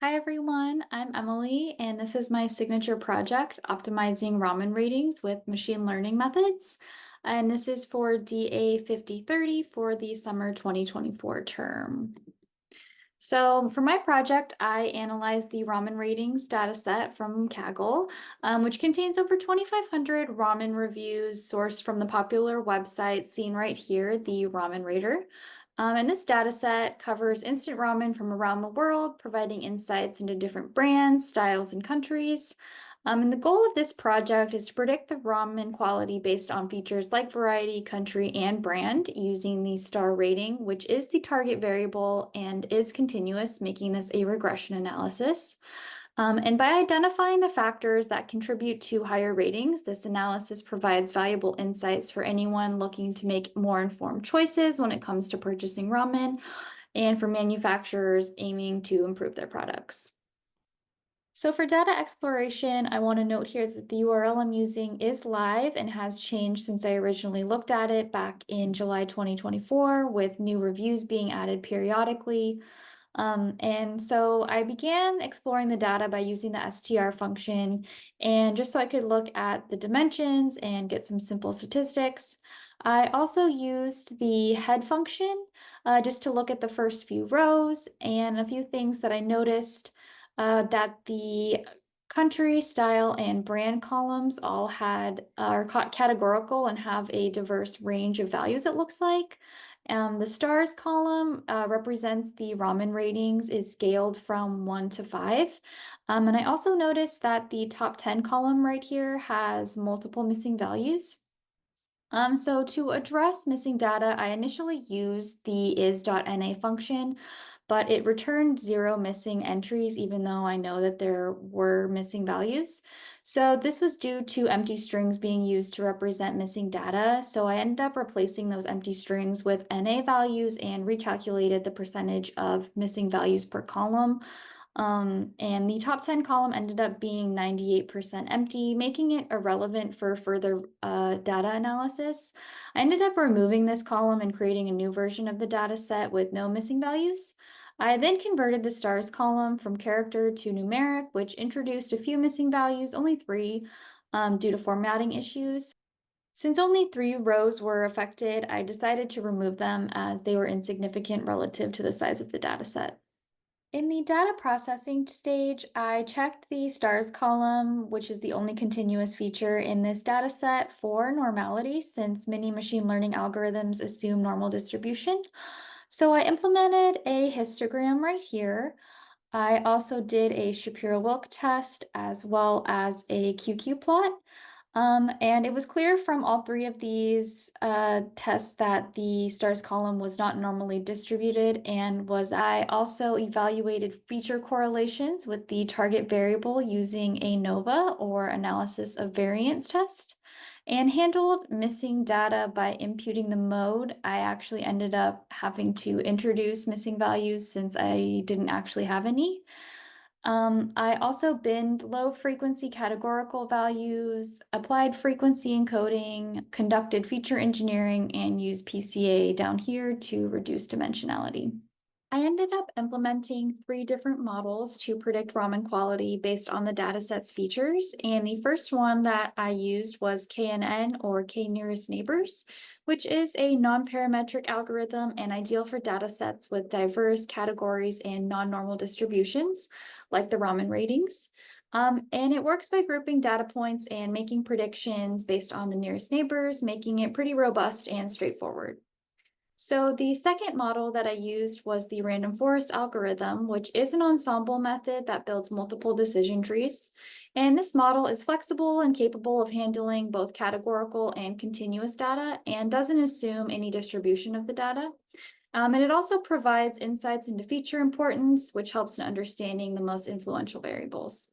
Hi everyone, I'm Emily, and this is my signature project, optimizing ramen ratings with machine learning methods. And this is for DA 5030 for the summer 2024 term. So for my project, I analyzed the ramen ratings data set from Kaggle, which contains over 2,500 ramen reviews sourced from the popular website seen right here, the Ramen Rater. And this data set covers instant ramen from around the world, providing insights into different brands, styles, and countries. And the goal of this project is to predict the ramen quality based on features like variety, country, and brand using the star rating, which is the target variable and is continuous, making this a regression analysis. And by identifying the factors that contribute to higher ratings, this analysis provides valuable insights for anyone looking to make more informed choices when it comes to purchasing ramen and for manufacturers aiming to improve their products. So for data exploration, I want to note here that the URL I'm using is live and has changed since I originally looked at it back in July 2024, with new reviews being added periodically. And so I began exploring the data by using the str function, and just so I could look at the dimensions and get some simple statistics. I also used the head function just to look at the first few rows and a few things that I noticed that the country, style, and brand columns all are categorical and have a diverse range of values, it looks like. The stars column represents the ramen ratings, is scaled from 1 to 5. And I also noticed that the top 10 column right here has multiple missing values. So to address missing data, I initially used the is.na function, but it returned 0 missing entries, even though I know that there were missing values. So this was due to empty strings being used to represent missing data. So I ended up replacing those empty strings with NA values and recalculated the percentage of missing values per column. And the top 10 column ended up being 98% empty, making it irrelevant for further data analysis. I ended up removing this column and creating a new version of the data set with no missing values. I then converted the stars column from character to numeric, which introduced a few missing values, only 3, due to formatting issues. Since only 3 rows were affected, I decided to remove them as they were insignificant relative to the size of the data set. In the data processing stage, I checked the stars column, which is the only continuous feature in this data set, for normality, since many machine learning algorithms assume normal distribution. So I implemented a histogram right here. I also did a Shapiro-Wilk test as well as a QQ plot. And it was clear from all 3 of these tests that the stars column was not normally distributed, and I also evaluated feature correlations with the target variable using ANOVA, or analysis of variance test, and handled missing data by imputing the mode. I actually ended up having to introduce missing values since I didn't actually have any. I also binned low frequency categorical values, applied frequency encoding, conducted feature engineering, and used PCA down here to reduce dimensionality. I ended up implementing 3 different models to predict ramen quality based on the dataset's features. And the first one that I used was KNN, or K nearest neighbors, which is a non-parametric algorithm and ideal for datasets with diverse categories and non-normal distributions, like the ramen ratings. And it works by grouping data points and making predictions based on the nearest neighbors, making it pretty robust and straightforward. So the second model that I used was the random forest algorithm, which is an ensemble method that builds multiple decision trees. And this model is flexible and capable of handling both categorical and continuous data, and doesn't assume any distribution of the data. And it also provides insights into feature importance, which helps in understanding the most influential variables.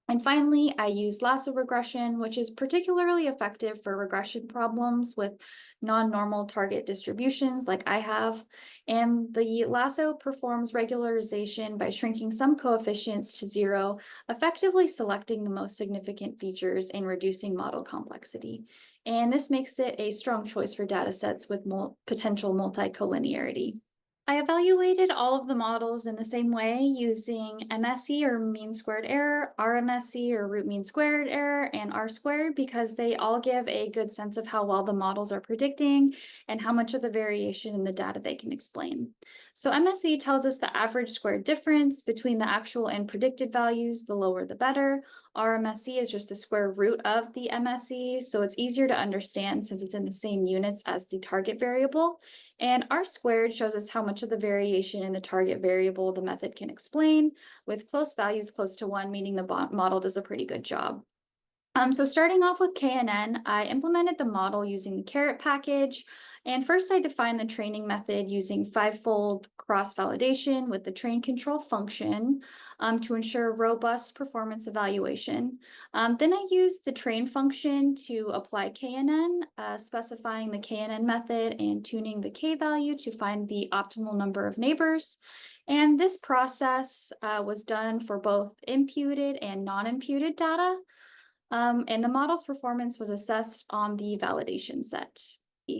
And finally, I use lasso regression, which is particularly effective for regression problems with non-normal target distributions like I have. And the lasso performs regularization by shrinking some coefficients to 0, effectively selecting the most significant features and reducing model complexity. And this makes it a strong choice for datasets with potential multi-collinearity. I evaluated all of the models in the same way using MSE or mean squared error, RMSE or root mean squared error, and R squared because they all give a good sense of how well the models are predicting and how much of the variation in the data they can explain. So MSE tells us the average squared difference between the actual and predicted values, the lower the better. RMSE is just the square root of the MSE, so it's easier to understand since it's in the same units as the target variable. And R squared shows us how much of the variation in the target variable the method can explain, with close values close to 1, meaning the model does a pretty good job. So starting off with KNN, I implemented the model using the carrot package. And first I defined the training method using fivefold cross-validation with the train control function to ensure robust performance evaluation. Then I used the train function to apply KNN, specifying the KNN method and tuning the K value to find the optimal number of neighbors. And this process was done for both imputed and non-imputed data. And the model's performance was assessed on the validation set.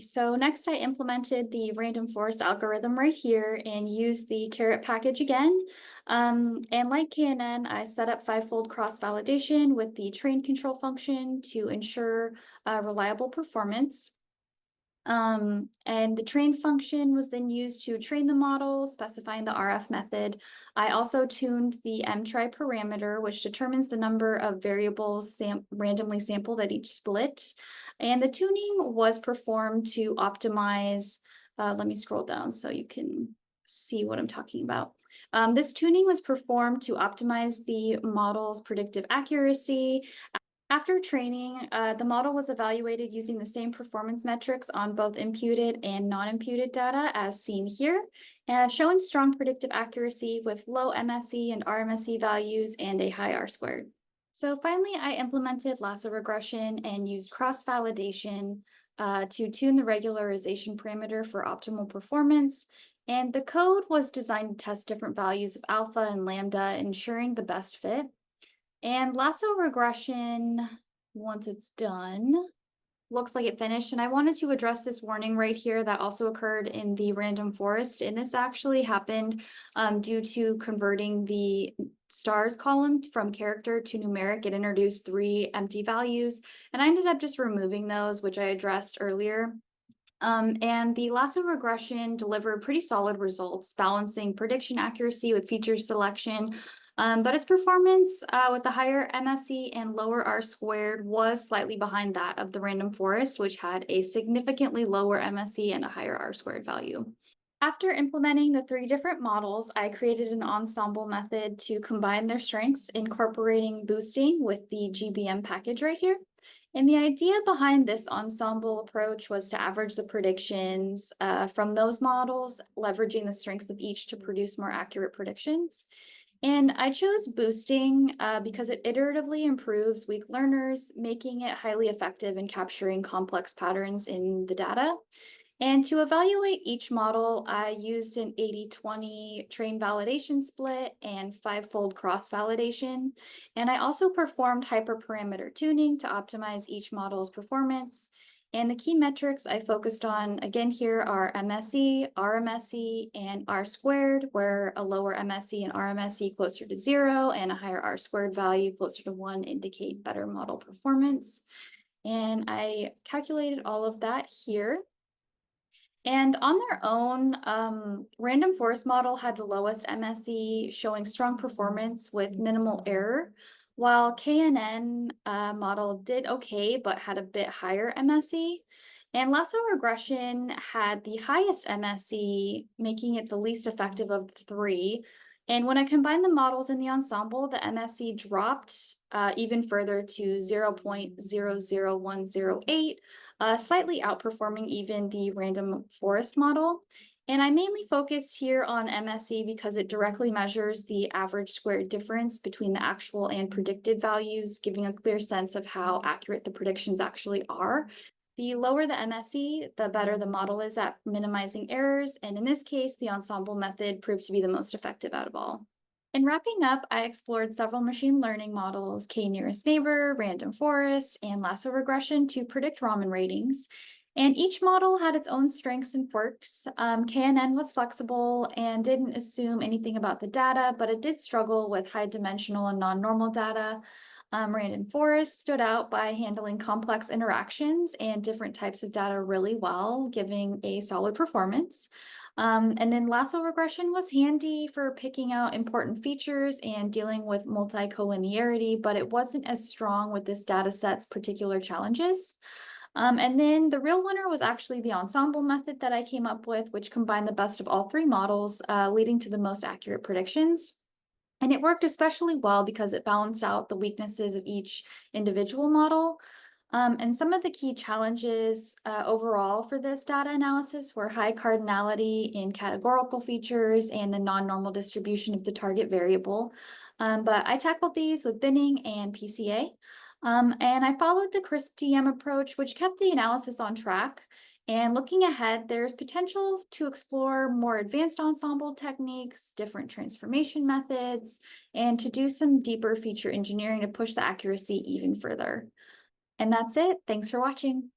So next I implemented the random forest algorithm right here and used the carrot package again. And like KNN, I set up fivefold cross-validation with the train control function to ensure reliable performance. And the train function was then used to train the model, specifying the RF method. I also tuned the mtry parameter, which determines the number of variables randomly sampled at each split. And the tuning was performed to optimize, let me scroll down so you can see what I'm talking about. This tuning was performed to optimize the model's predictive accuracy. After training, the model was evaluated using the same performance metrics on both imputed and non-imputed data as seen here, showing strong predictive accuracy with low MSE and RMSE values and a high R squared. So finally, I implemented lasso regression and used cross-validation to tune the regularization parameter for optimal performance. And the code was designed to test different values of alpha and lambda, ensuring the best fit. And lasso regression, once it's done, looks like it finished. And I wanted to address this warning right here that also occurred in the random forest. And this actually happened due to converting the stars column from character to numeric. It introduced 3 empty values. And I ended up just removing those, which I addressed earlier. And the lasso regression delivered pretty solid results, balancing prediction accuracy with feature selection. But its performance with the higher MSE and lower R squared was slightly behind that of the random forest, which had a significantly lower MSE and a higher R squared value. After implementing the 3 different models, I created an ensemble method to combine their strengths, incorporating boosting with the GBM package right here. And the idea behind this ensemble approach was to average the predictions from those models, leveraging the strengths of each to produce more accurate predictions. And I chose boosting because it iteratively improves weak learners, making it highly effective in capturing complex patterns in the data. And to evaluate each model, I used an 80-20 train validation split and fivefold cross-validation. And I also performed hyperparameter tuning to optimize each model's performance. And the key metrics I focused on, again, here are MSE, RMSE, and R squared, where a lower MSE and RMSE closer to 0 and a higher R squared value closer to 1 indicate better model performance. And I calculated all of that here. And on their own, Random Forest model had the lowest MSE, showing strong performance with minimal error, while KNN model did okay, but had a bit higher MSE. And lasso regression had the highest MSE, making it the least effective of the 3. And when I combined the models in the ensemble, the MSE dropped even further to 0.00108, slightly outperforming even the random forest model. And I mainly focused here on MSE because it directly measures the average squared difference between the actual and predicted values, giving a clear sense of how accurate the predictions actually are. The lower the MSE, the better the model is at minimizing errors, and in this case, the ensemble method proved to be the most effective out of all. In wrapping up, I explored several machine learning models, K-nearest neighbor, random forest, and lasso regression to predict ramen ratings. And each model had its own strengths and quirks. KNN was flexible and didn't assume anything about the data, but it did struggle with high dimensional and non-normal data. Random Forest stood out by handling complex interactions and different types of data really well, giving a solid performance. And then lasso regression was handy for picking out important features and dealing with multi-collinearity, but it wasn't as strong with this data set's particular challenges. And then the real winner was actually the ensemble method that I came up with, which combined the best of all three models, leading to the most accurate predictions. And it worked especially well because it balanced out the weaknesses of each individual model. And some of the key challenges overall for this data analysis were high cardinality in categorical features and the non-normal distribution of the target variable. But I tackled these with binning and PCA. And I followed the CRISP DM approach, which kept the analysis on track. And looking ahead, there's potential to explore more advanced ensemble techniques, different transformation methods, and to do some deeper feature engineering to push the accuracy even further. And that's it. Thanks for watching.